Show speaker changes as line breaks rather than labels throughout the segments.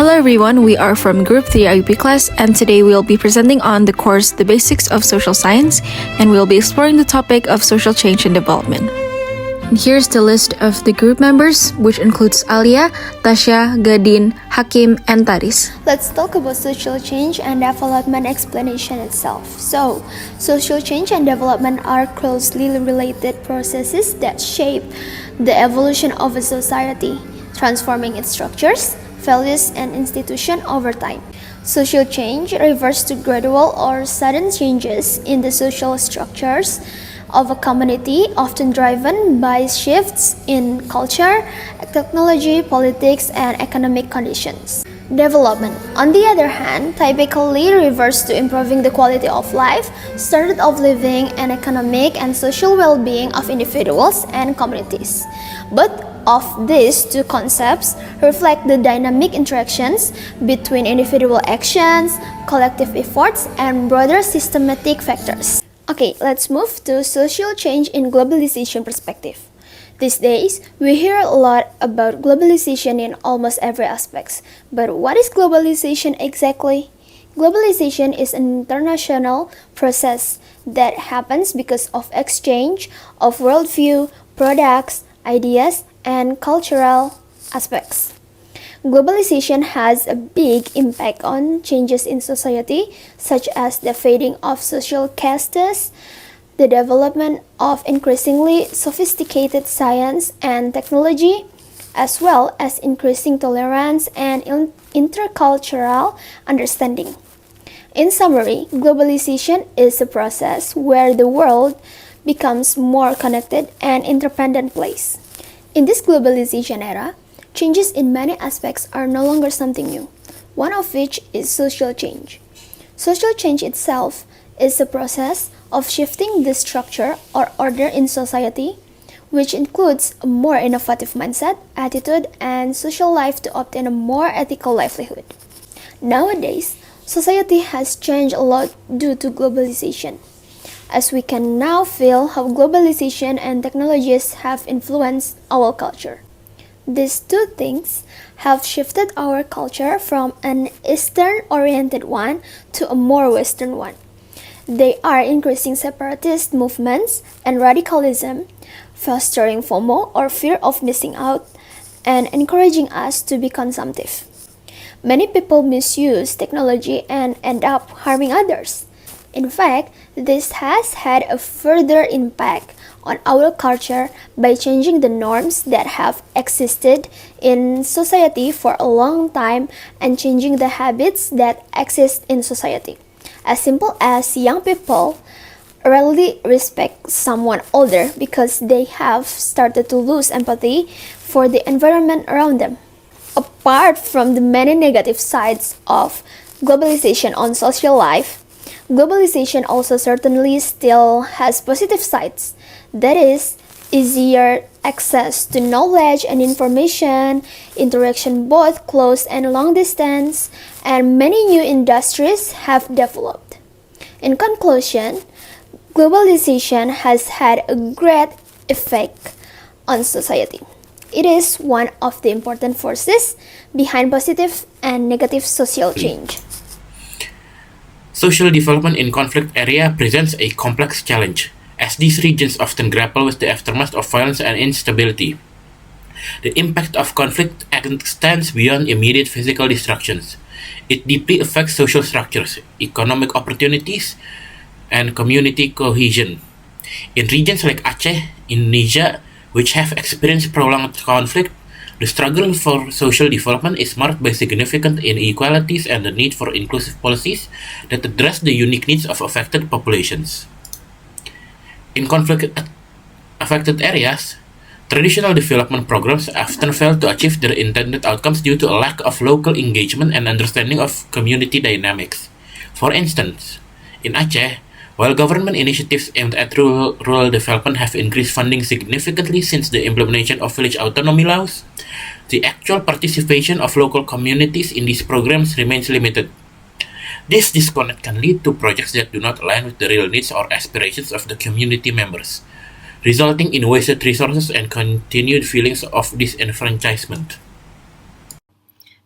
Hello everyone, we are from Group 3 IUP Class, and today we'll be presenting on the course The Basics of Social Science, and we'll be exploring the topic of social change and development. And here's the list of the group members, which includes Aliya, Tasya, Gadin, Hakeem, and Tariz.
Let's talk about social change and development explanation itself. So, social change and development are closely related processes that shape the evolution of a society, transforming its structures, values, and institutions over time. Social change refers to gradual or sudden changes in the social structures of a community, often driven by shifts in culture, technology, politics, and economic conditions. Development, on the other hand, typically refers to improving the quality of life, standard of living, and economic and social well-being of individuals and communities. Both of these two concepts reflect the dynamic interactions between individual actions, collective efforts, and broader systematic factors. Okay, let's move to social change in globalization perspective. These days, we hear a lot about globalization in almost every aspect. But what is globalization exactly? Globalization is an international process that happens because of exchange of worldview, products, ideas, and cultural aspects. Globalization has a big impact on changes in society, such as the fading of social castes, the development of increasingly sophisticated science and technology, as well as increasing tolerance and intercultural understanding. In summary, globalization is a process where the world becomes more connected and interdependent place. In this globalization era, changes in many aspects are no longer something new, one of which is social change. Social change itself is a process of shifting the structure or order in society, which includes a more innovative mindset, attitude, and social life to obtain a more ethical livelihood. Nowadays, society has changed a lot due to globalization, as we can now feel how globalization and technologies have influenced our culture. These two things have shifted our culture from an Eastern-oriented one to a more Western one. They are increasing separatist movements and radicalism, fostering FOMO or fear of missing out, and encouraging us to be consumptive. Many people misuse technology and end up harming others. In fact, this has had a further impact on our culture by changing the norms that have existed in society for a long time and changing the habits that exist in society. As simple as young people rarely respect someone older because they have started to lose empathy for the environment around them. Apart from the many negative sides of globalization on social life, globalization also certainly still has positive sides. That is, easier access to knowledge and information, interaction both close and long distance, and many new industries have developed. In conclusion, globalization has had a great effect on society. It is one of the important forces behind positive and negative social change.
Social development in conflict area presents a complex challenge, as these regions often grapple with the aftermath of violence and instability. The impact of conflict extends beyond immediate physical destructions. It deeply affects social structures, economic opportunities, and community cohesion. In regions like Aceh, Indonesia, which have experienced prolonged conflict, the struggle for social development is marked by significant inequalities and the need for inclusive policies that address the unique needs of affected populations. In conflict-affected areas, traditional development programs often fail to achieve their intended outcomes due to a lack of local engagement and understanding of community dynamics. For instance, in Aceh, while government initiatives aimed at rural development have increased funding significantly since the implementation of village autonomy laws, the actual participation of local communities in these programs remains limited. This disconnect can lead to projects that do not align with the real needs or aspirations of the community members, resulting in wasted resources and continued feelings of disenfranchisement.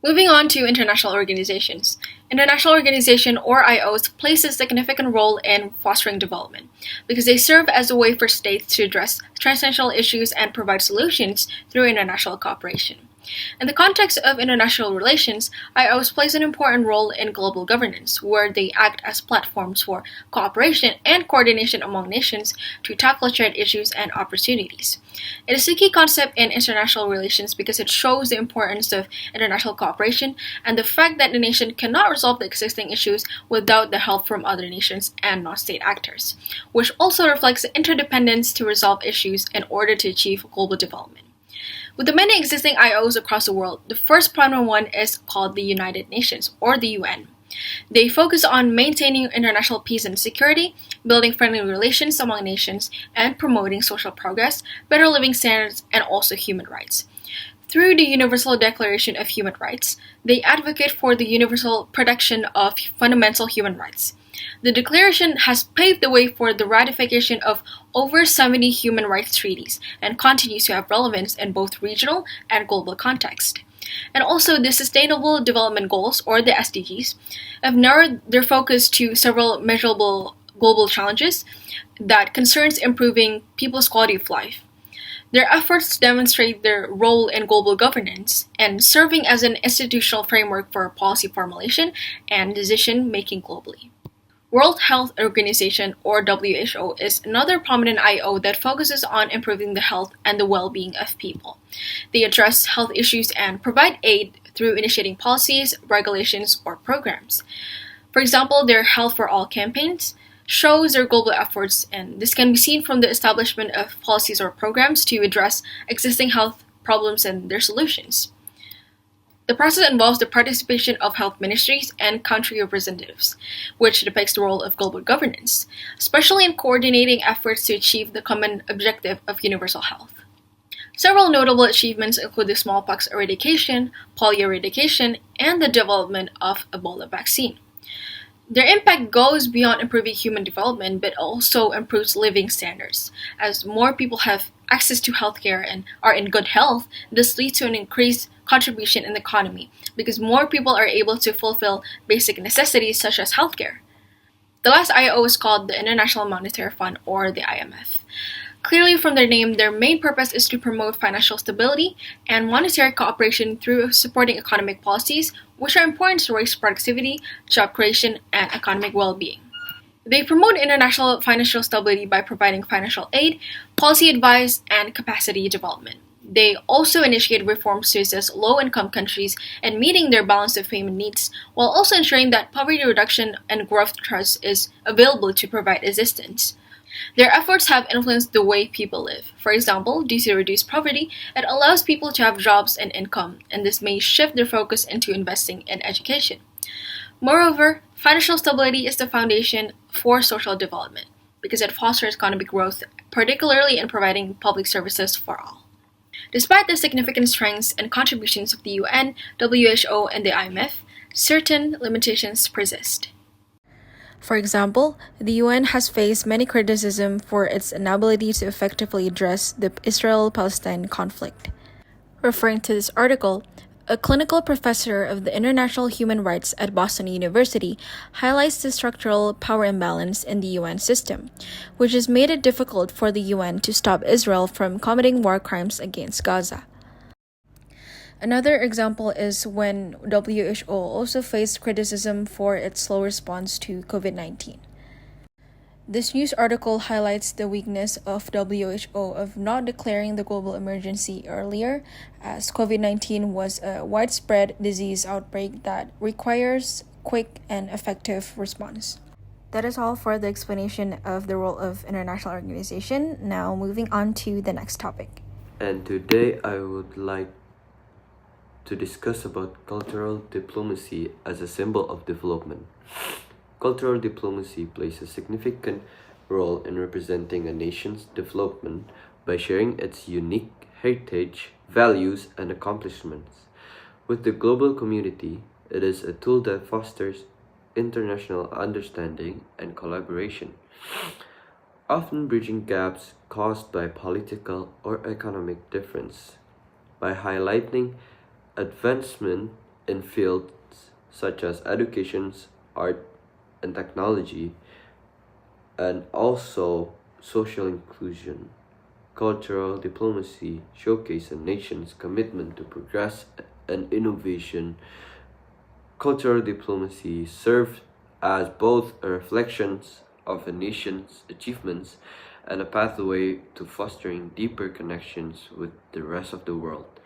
Moving on to international organizations. International organization or IOs plays a significant role in fostering development because they serve as a way for states to address transnational issues and provide solutions through international cooperation. In the context of international relations, IOs plays an important role in global governance, where they act as platforms for cooperation and coordination among nations to tackle shared issues and opportunities. It is a key concept in international relations because it shows the importance of international cooperation and the fact that the nation cannot resolve the existing issues without the help from other nations and non-state actors, which also reflects the interdependence to resolve issues in order to achieve global development. With the many existing IOs across the world, the first prominent one is called the United Nations, or the UN. They focus on maintaining international peace and security, building friendly relations among nations, and promoting social progress, better living standards, and also human rights. Through the Universal Declaration of Human Rights, they advocate for the universal protection of fundamental human rights. The declaration has paved the way for the ratification of over 70 human rights treaties and continues to have relevance in both regional and global context. And also, the Sustainable Development Goals, or the SDGs, have narrowed their focus to several measurable global challenges that concerns improving people's quality of life. Their efforts demonstrate their role in global governance and serving as an institutional framework for policy formulation and decision-making globally. World Health Organization, or WHO, is another prominent IO that focuses on improving the health and the well-being of people. They address health issues and provide aid through initiating policies, regulations, or programs. For example, their Health for All campaigns shows their global efforts, and this can be seen from the establishment of policies or programs to address existing health problems and their solutions. The process involves the participation of health ministries and country representatives, which depicts the role of global governance, especially in coordinating efforts to achieve the common objective of universal health. Several notable achievements include the smallpox eradication, polio eradication, and the development of Ebola vaccine. Their impact goes beyond improving human development but also improves living standards. As more people have access to healthcare and are in good health, this leads to an increased contribution in the economy because more people are able to fulfill basic necessities such as healthcare. The last IO is called the International Monetary Fund, or the IMF. Clearly from their name, their main purpose is to promote financial stability and monetary cooperation through supporting economic policies, which are important to raise productivity, job creation, and economic well-being. They promote international financial stability by providing financial aid, policy advice, and capacity development. They also initiate reforms to assist low-income countries and meeting their balance of payment needs, while also ensuring that poverty reduction and growth trust is available to provide assistance. Their efforts have influenced the way people live. For example, due to reduced poverty, it allows people to have jobs and income, and this may shift their focus into investing in education. Moreover, financial stability is the foundation for social development because it fosters economic growth, particularly in providing public services for all. Despite the significant strengths and contributions of the UN, WHO, and the IMF, certain limitations persist. For example, the UN has faced many criticism for its inability to effectively address the Israel-Palestine conflict. Referring to this article, a clinical professor of the International Human Rights at Boston University highlights the structural power imbalance in the UN system, which has made it difficult for the UN to stop Israel from committing war crimes against Gaza. Another example is when WHO also faced criticism for its slow response to COVID-19. This news article highlights the weakness of WHO of not declaring the global emergency earlier, as COVID-19 was a widespread disease outbreak that requires quick and effective response. That is all for the explanation of the role of international organization. Now moving on to the next topic.
And today I would like to discuss about cultural diplomacy as a symbol of development. Cultural diplomacy plays a significant role in representing a nation's development by sharing its unique heritage, values, and accomplishments. With the global community, it is a tool that fosters international understanding and collaboration, often bridging gaps caused by political or economic difference. By highlighting advancement in fields such as education, art, and technology, and also social inclusion. Cultural diplomacy showcases a nation's commitment to progress and innovation. Cultural diplomacy serves as both a reflection of a nation's achievements and a pathway to fostering deeper connections with the rest of the world,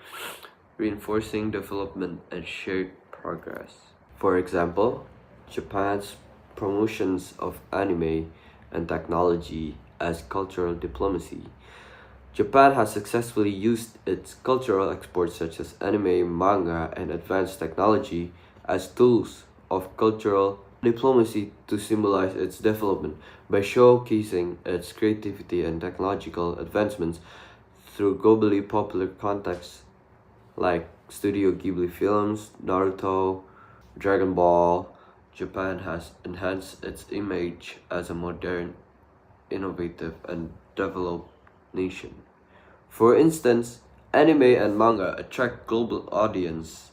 reinforcing development and shared progress. For example, Japan's promotions of anime and technology as cultural diplomacy. Japan has successfully used its cultural exports such as anime, manga, and advanced technology as tools of cultural diplomacy to symbolize its development by showcasing its creativity and technological advancements through globally popular contexts like Studio Ghibli films, Naruto, Dragon Ball. Japan has enhanced its image as a modern, innovative, and developed nation. For instance, anime and manga attract global audience,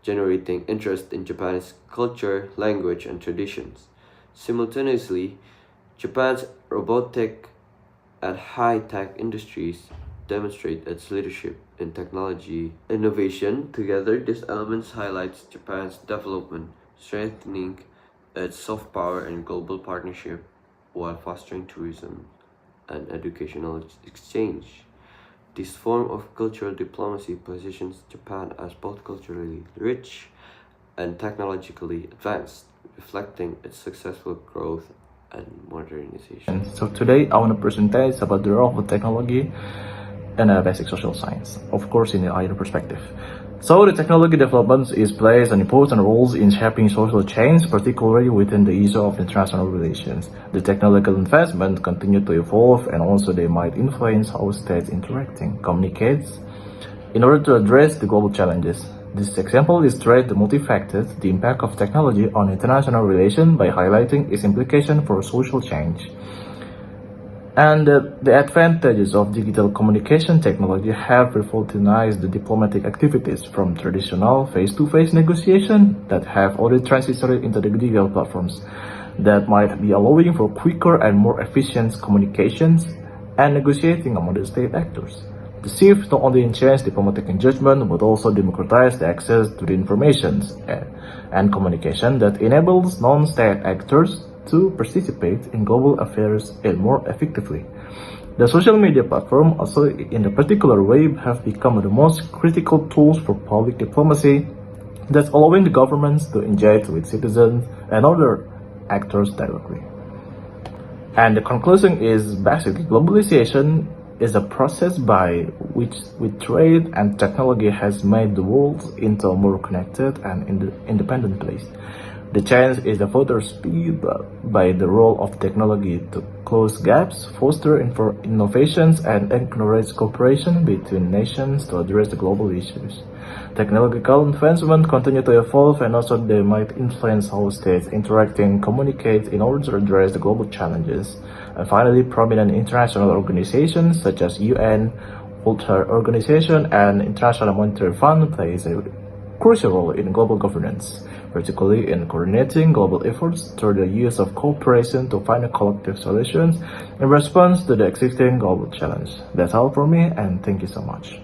generating interest in Japan's culture, language, and traditions. Simultaneously, Japan's robotic and high-tech industries demonstrate its leadership in technology innovation. Together, these elements highlights Japan's development, strengthening its soft power and global partnership while fostering tourism and educational exchange. This form of cultural diplomacy positions Japan as both culturally rich and technologically advanced, reflecting its successful growth and modernization.
So today I want to present about the role of technology in basic social science, of course in the INDONESIan perspective. So the technology development plays an important role in shaping social change, particularly within the issue of international relations. The technological advancement continue to evolve, and also they might influence how states interacting, communicate, in order to address the global challenges. This example illustrates the multifaceted the impact of technology on international relations by highlighting its implication for social change. And the advantages of digital communication technology have revolutionized the diplomatic activities from traditional face-to-face negotiation that have already transitioned into the digital platforms that might be allowing for quicker and more efficient communications and negotiating among the state actors. The shift not only enhances diplomatic engagement but also democratizes the access to the information and communication that enables non-state actors to participate in global affairs and more effectively. The social media platform also in a particular way have become the most critical tools for public diplomacy that's allowing the governments to engage with citizens and other actors directly. And the conclusion is basically globalization is a process by which trade and technology has made the world into a more connected and independent place. The change is further speed by the role of technology to close gaps, foster innovations, and encourage cooperation between nations to address the global issues. Technological advancement continue to evolve, and also they might influence how states interact and communicate in order to address the global challenges. And finally, prominent international organizations such as UN, World Health Organization, and International Monetary Fund plays a crucial role in global governance, particularly in coordinating global efforts through the use of cooperation to find a collective solutions in response to the existing global challenge. That's all from me, and thank you so much.